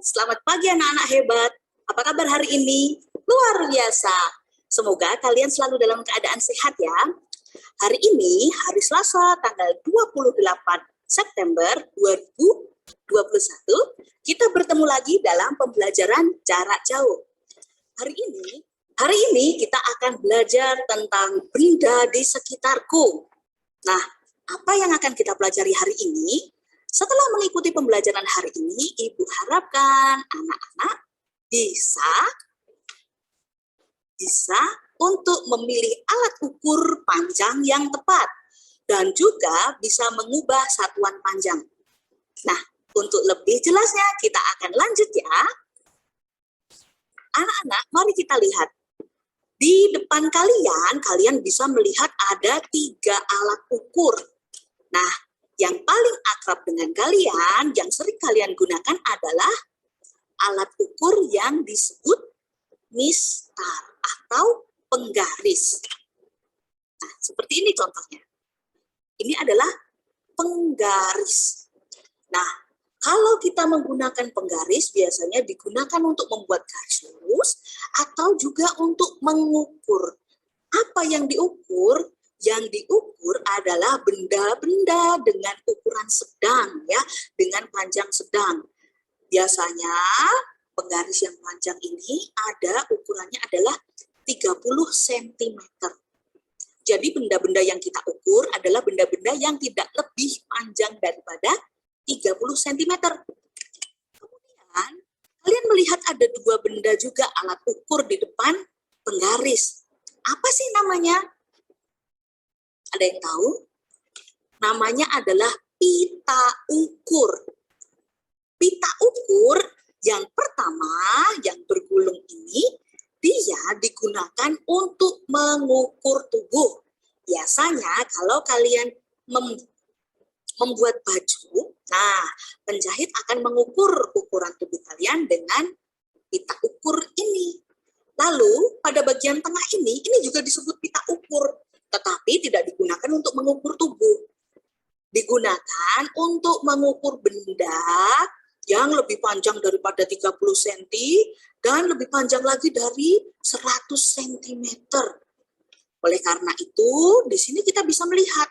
Selamat pagi anak-anak hebat. Apa kabar hari ini? Luar biasa. Semoga kalian selalu dalam keadaan sehat ya. Hari ini, hari Selasa, tanggal 28 September 2021, kita bertemu lagi dalam pembelajaran jarak jauh. Hari ini kita akan belajar tentang benda di sekitarku. Nah, apa yang akan kita pelajari hari ini? Setelah mengikuti pembelajaran hari ini, Ibu harapkan anak-anak bisa untuk memilih alat ukur panjang yang tepat dan juga bisa mengubah satuan panjang. Nah, untuk lebih jelasnya kita akan lanjut ya. Anak-anak, mari kita lihat. Di depan kalian bisa melihat ada 3 alat ukur. Nah, yang paling akrab dengan kalian, yang sering kalian gunakan adalah alat ukur yang disebut mistar atau penggaris. Nah, seperti ini contohnya. Ini adalah penggaris. Nah, kalau kita menggunakan penggaris, biasanya digunakan untuk membuat garis lurus atau juga untuk mengukur. Apa yang diukur? Yang diukur adalah benda-benda dengan ukuran sedang, ya, dengan panjang sedang. Biasanya penggaris yang panjang ini ukurannya adalah 30 cm. Jadi benda-benda yang kita ukur adalah benda-benda yang tidak lebih panjang daripada 30 cm. Kemudian kalian melihat ada 2 benda juga alat ukur di depan penggaris. Apa sih namanya? Ada yang tahu? Namanya adalah pita ukur. Pita ukur yang pertama, yang bergulung ini, dia digunakan untuk mengukur tubuh. Biasanya kalau kalian membuat baju, nah, penjahit akan mengukur ukuran tubuh kalian dengan pita ukur ini. Lalu, pada bagian tengah ini juga disebut pita ukur. Tetapi tidak digunakan untuk mengukur tubuh. Digunakan untuk mengukur benda yang lebih panjang daripada 30 cm dan lebih panjang lagi dari 100 cm. Oleh karena itu, di sini kita bisa melihat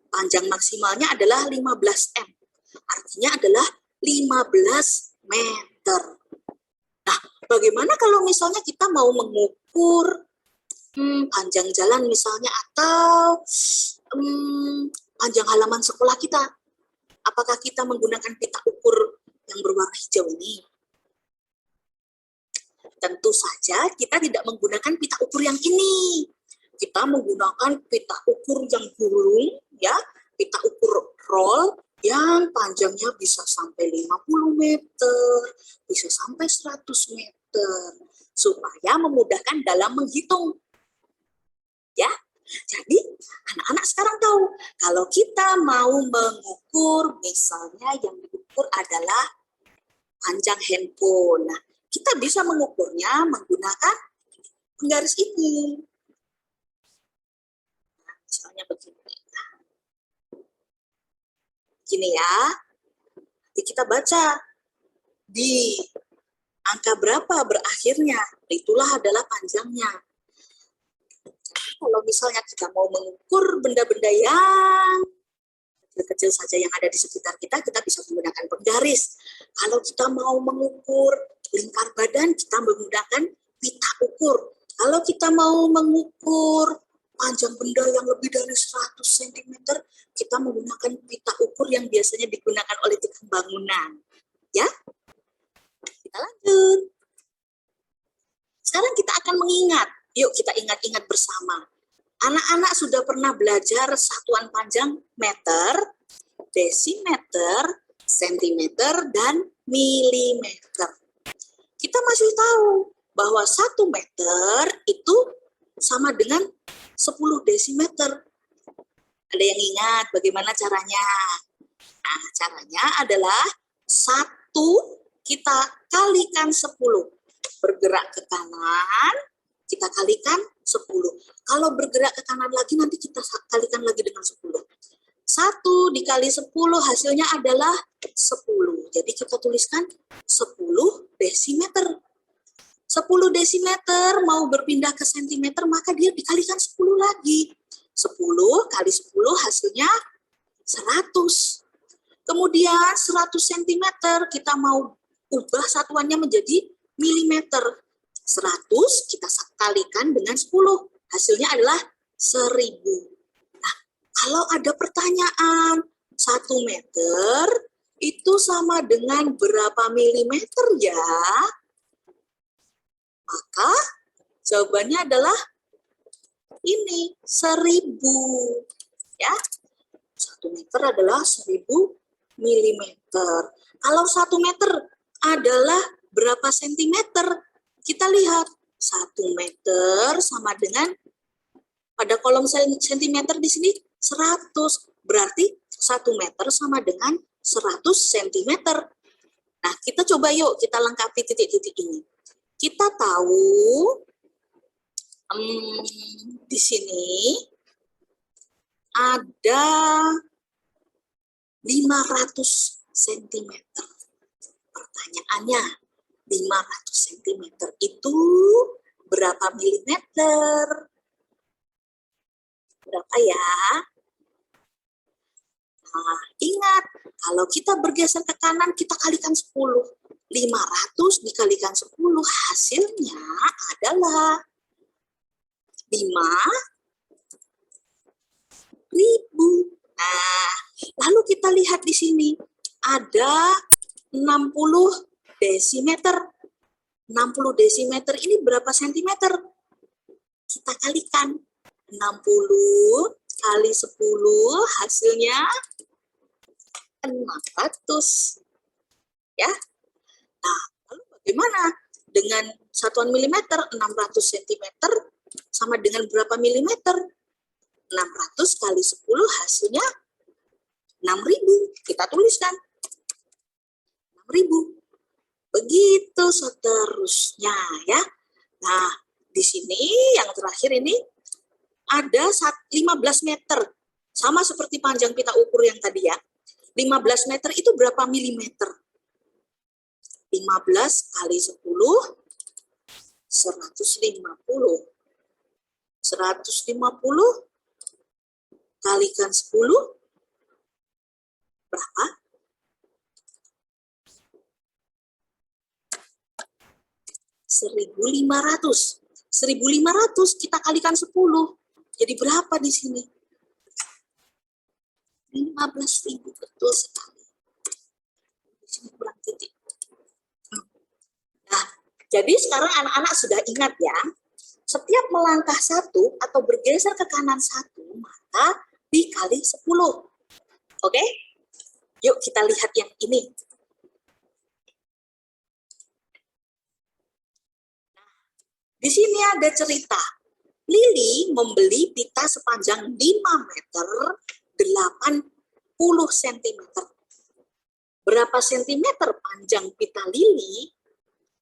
panjang maksimalnya adalah 15 m. Artinya adalah 15 meter. Nah, bagaimana kalau misalnya kita mau mengukur panjang jalan misalnya atau panjang halaman sekolah kita? Apakah kita menggunakan pita ukur yang berwarna hijau ini? Tentu saja kita tidak menggunakan pita ukur yang ini. Kita menggunakan pita ukur yang gulung, ya, pita ukur roll yang panjangnya bisa sampai 50 meter, bisa sampai 100 meter, supaya memudahkan dalam menghitung. Ya, jadi anak-anak sekarang tahu kalau kita mau mengukur, misalnya yang diukur adalah panjang handphone. Nah, kita bisa mengukurnya menggunakan penggaris ini. Nah, misalnya begini. Gini ya. Jadi kita baca di angka berapa berakhirnya, itulah adalah panjangnya. Kalau misalnya kita mau mengukur benda-benda yang kecil-kecil saja yang ada di sekitar kita, kita bisa menggunakan penggaris. Kalau kita mau mengukur lingkar badan, kita menggunakan pita ukur. Kalau kita mau mengukur panjang benda yang lebih dari 100 cm, kita menggunakan pita ukur yang biasanya digunakan oleh tukang bangunan. Ya, kita lanjut. Sekarang kita akan mengingat. Yuk kita ingat-ingat bersama. Anak-anak sudah pernah belajar satuan panjang meter, desimeter, sentimeter, dan milimeter. Kita masih tahu bahwa 1 meter itu sama dengan 10 desimeter. Ada yang ingat bagaimana caranya? Nah, caranya adalah 1 kita kalikan 10. Bergerak ke kanan, kita kalikan 10. Kalau bergerak ke kanan lagi, nanti kita kalikan lagi dengan 10. 1 dikali 10 hasilnya adalah 10. Jadi kita tuliskan 10 desimeter. 10 desimeter mau berpindah ke sentimeter, maka dia dikalikan 10 lagi. 10 kali 10 hasilnya 100. Kemudian 100 cm kita mau ubah satuannya menjadi milimeter. 100 kita kalikan dengan 10. Hasilnya adalah 1000. Nah, kalau ada pertanyaan, 1 meter itu sama dengan berapa milimeter ya? Maka jawabannya adalah ini, 1000. Ya, 1 meter adalah 1000 milimeter. Kalau 1 meter adalah berapa sentimeter? Kita lihat, 1 meter sama dengan, pada kolom sentimeter di sini 100. Berarti 1 meter sama dengan 100 sentimeter. Nah, kita coba yuk, kita lengkapi titik-titik ini. Kita tahu di sini ada 500 cm. Pertanyaannya, 500 cm itu berapa milimeter? Berapa ya? Nah, ingat, kalau kita bergeser ke kanan, kita kalikan 10. 500 dikalikan 10, hasilnya adalah 5.000. Nah, lalu kita lihat di sini, ada 60 desimeter. 60 desimeter ini berapa sentimeter? Kita kalikan. 60 kali 10, hasilnya 600. Ya. Nah, lalu bagaimana dengan satuan milimeter? 600 cm sama dengan berapa milimeter? 600 kali 10 hasilnya 6.000. Kita tuliskan 6.000. Begitu seterusnya ya. Nah, di sini yang terakhir ini ada 15 meter. Sama seperti panjang pita ukur yang tadi ya. 15 meter itu berapa milimeter? 15 kali 10, 150. 150 kalikan 10, berapa? 1.500. 1.500 kita kalikan 10. Jadi berapa di sini? 15.000, betul sekali. Di sini kurang titik. Nah, jadi sekarang anak-anak sudah ingat ya, setiap melangkah 1 atau bergeser ke kanan 1, maka dikali 10. Oke? Yuk kita lihat yang ini. Di sini ada cerita. Lili membeli pita sepanjang 5 meter 80 cm. Berapa sentimeter panjang pita Lili?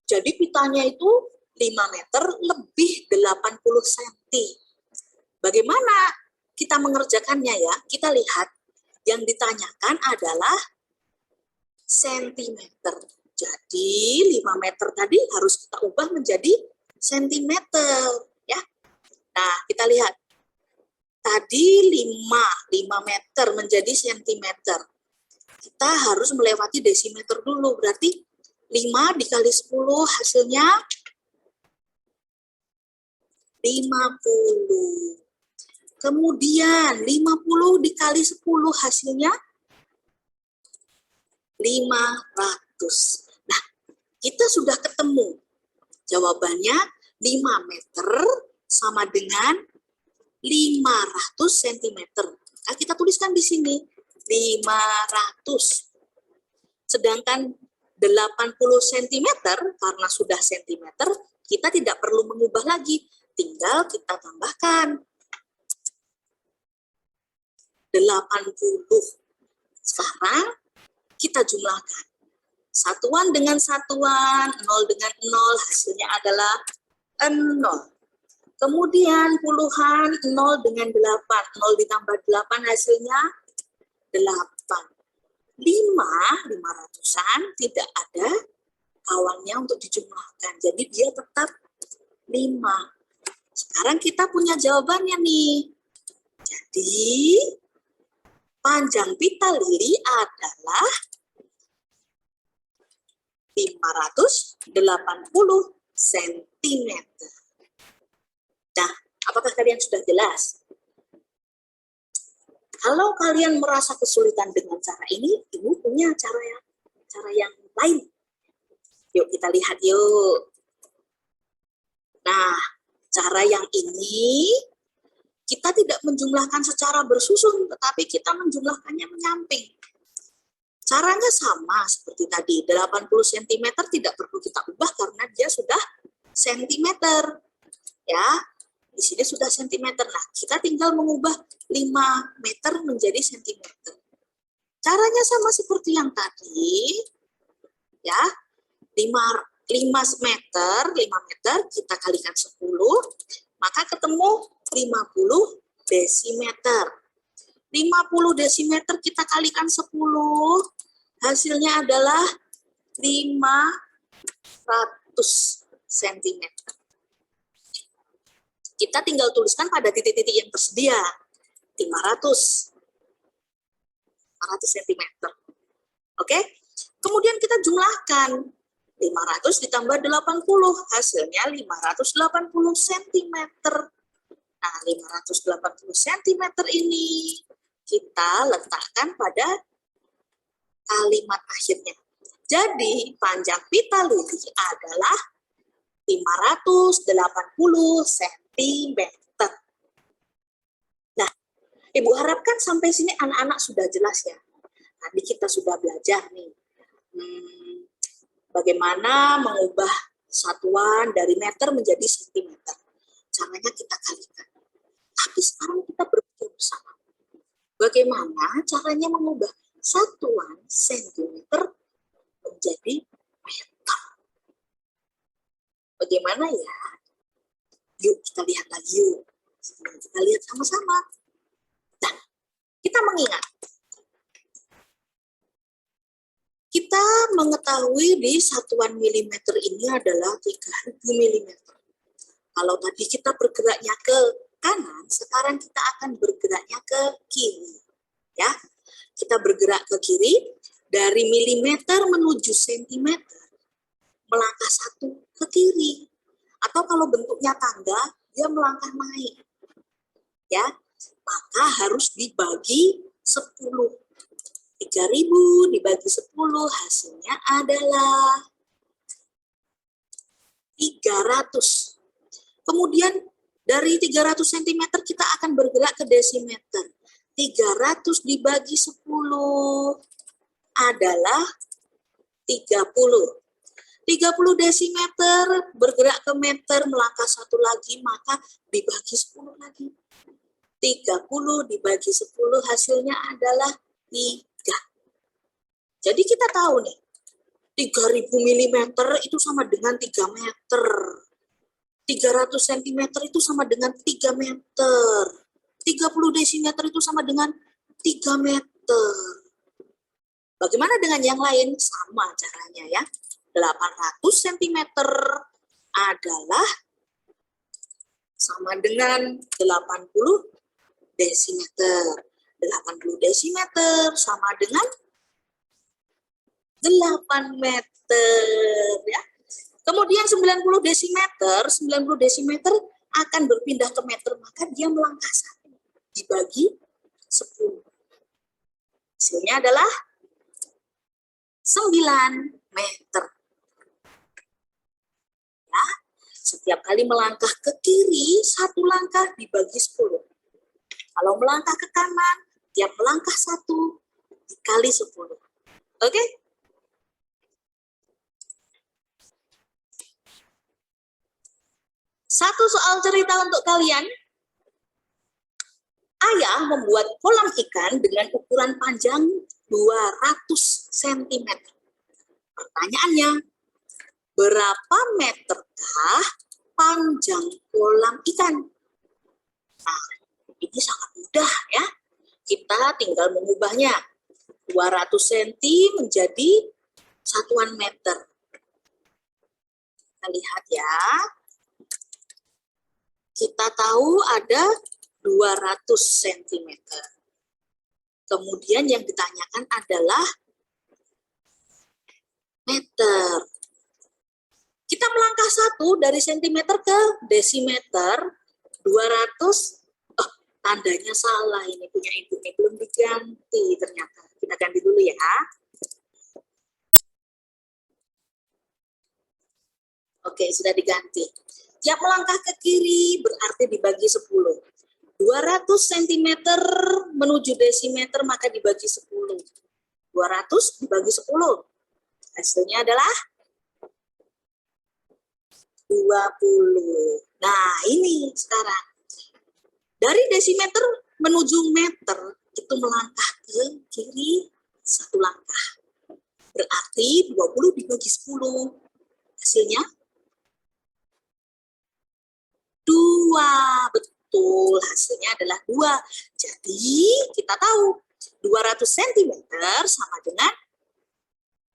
Jadi pitanya itu 5 meter lebih 80 cm. Bagaimana kita mengerjakannya ya? Kita lihat yang ditanyakan adalah sentimeter. Jadi 5 meter tadi harus kita ubah menjadi sentimeter ya. Nah, kita lihat. Tadi 5 meter menjadi sentimeter. Kita harus melewati desimeter dulu. Berarti 5 dikali 10 hasilnya 50. Kemudian 50 dikali 10 hasilnya 500. Nah, kita sudah ketemu. Jawabannya 5 meter sama dengan 500 cm. Nah, kita tuliskan di sini 500. Sedangkan 80 cm karena sudah sentimeter, kita tidak perlu mengubah lagi. Tinggal kita tambahkan 80. Sekarang kita jumlahkan. Satuan dengan satuan, 0 dengan 0, hasilnya adalah 0. Kemudian puluhan 0 dengan 8. 0 ditambah 8 hasilnya 8. 500-an tidak ada kawannya untuk dijumlahkan. Jadi dia tetap 5. Sekarang kita punya jawabannya nih. Jadi panjang pita lili adalah 580 cm. Nah, apakah kalian sudah jelas? Kalau kalian merasa kesulitan dengan cara ini, Ibu punya cara yang lain. Yuk kita lihat yuk. Nah, cara yang ini kita tidak menjumlahkan secara bersusun, tetapi kita menjumlahkannya menyamping. Caranya sama seperti tadi, 80 cm tidak perlu kita ubah karena dia sudah cm. Ya, di sini sudah cm. Nah, kita tinggal mengubah 5 meter menjadi cm. Caranya sama seperti yang tadi. Ya, 5 meter kita kalikan 10, maka ketemu 50 desimeter. 50 desimeter kita kalikan 10, hasilnya adalah 500 cm. Kita tinggal tuliskan pada titik-titik yang tersedia. 500 cm. Oke? Kemudian kita jumlahkan. 500 ditambah 80, hasilnya 580 cm. Nah, 580 cm ini kita letakkan pada kalimat akhirnya. Jadi, panjang pita lili adalah 580 cm. Nah, Ibu harapkan sampai sini anak-anak sudah jelas ya. Tadi kita sudah belajar nih. Bagaimana mengubah satuan dari meter menjadi sentimeter. Caranya kita kalikan. Tapi sekarang kita berpikir bersama. Bagaimana caranya mengubah satuan sentimeter menjadi meter? Bagaimana ya? Yuk kita lihat lagi yuk. Kita lihat sama-sama. Dan kita mengingat. Kita mengetahui di satuan milimeter ini adalah 3000 milimeter. Kalau tadi kita bergeraknya ke kanan, sekarang kita akan bergeraknya ke kiri. Ya, kita bergerak ke kiri dari milimeter menuju sentimeter, melangkah 1 ke kiri. Atau kalau bentuknya tangga, dia melangkah naik. Ya, maka harus dibagi 10. 3000 dibagi 10 hasilnya adalah 300. Kemudian dari 300 cm kita akan bergerak ke desimeter. 300 dibagi 10 adalah 30. 30 desimeter bergerak ke meter, melangkah 1 lagi, maka dibagi 10 lagi. 30 dibagi 10 hasilnya adalah 3. Jadi kita tahu nih, 3000 mm itu sama dengan 3 meter. 300 cm itu sama dengan 3 meter. 30 desimeter itu sama dengan 3 meter. Bagaimana dengan yang lain? Sama caranya ya. 800 cm adalah sama dengan 80 desimeter. 80 desimeter sama dengan 8 meter ya. Kemudian 90 desimeter akan berpindah ke meter, maka dia melangkah 1 dibagi 10. Hasilnya adalah 9 meter. Ya, setiap kali melangkah ke kiri, 1 langkah dibagi 10. Kalau melangkah ke kanan, tiap melangkah 1 dikali 10. Oke? Satu soal cerita untuk kalian. Ayah membuat kolam ikan dengan ukuran panjang 200 cm. Pertanyaannya, berapa meterkah panjang kolam ikan? Nah, ini sangat mudah ya. Kita tinggal mengubahnya. 200 cm menjadi satuan meter. Kita lihat ya. Kita tahu ada 200 cm. Kemudian yang ditanyakan adalah meter. Kita melangkah satu dari sentimeter ke desimeter. 200, tandanya salah, ini punya ibu nih, belum diganti ternyata. Kita ganti dulu ya. Oke, sudah diganti. Tiap melangkah ke kiri berarti dibagi 10. 200 cm menuju desimeter maka dibagi 10. 200 dibagi 10. Hasilnya adalah 20. Nah, ini sekarang. Dari desimeter menuju meter, itu melangkah ke kiri satu langkah. Berarti 20 dibagi 10. Hasilnya 2. Betul, hasilnya adalah 2. Jadi, kita tahu 200 cm sama dengan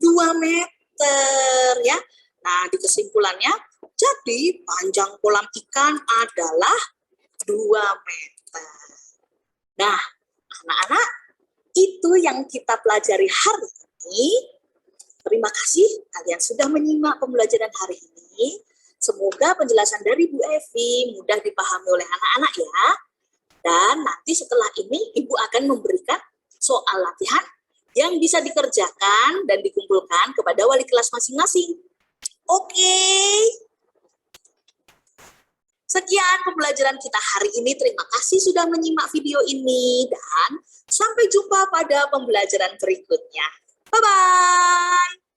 2 meter ya. Nah, di kesimpulannya, jadi panjang kolam ikan adalah 2 meter. Nah, anak-anak, itu yang kita pelajari hari ini. Terima kasih kalian sudah menyimak pembelajaran hari ini. Semoga penjelasan dari Bu Evi mudah dipahami oleh anak-anak ya. Dan nanti setelah ini Ibu akan memberikan soal latihan yang bisa dikerjakan dan dikumpulkan kepada wali kelas masing-masing. Oke. Sekian pembelajaran kita hari ini. Terima kasih sudah menyimak video ini dan sampai jumpa pada pembelajaran berikutnya. Bye-bye.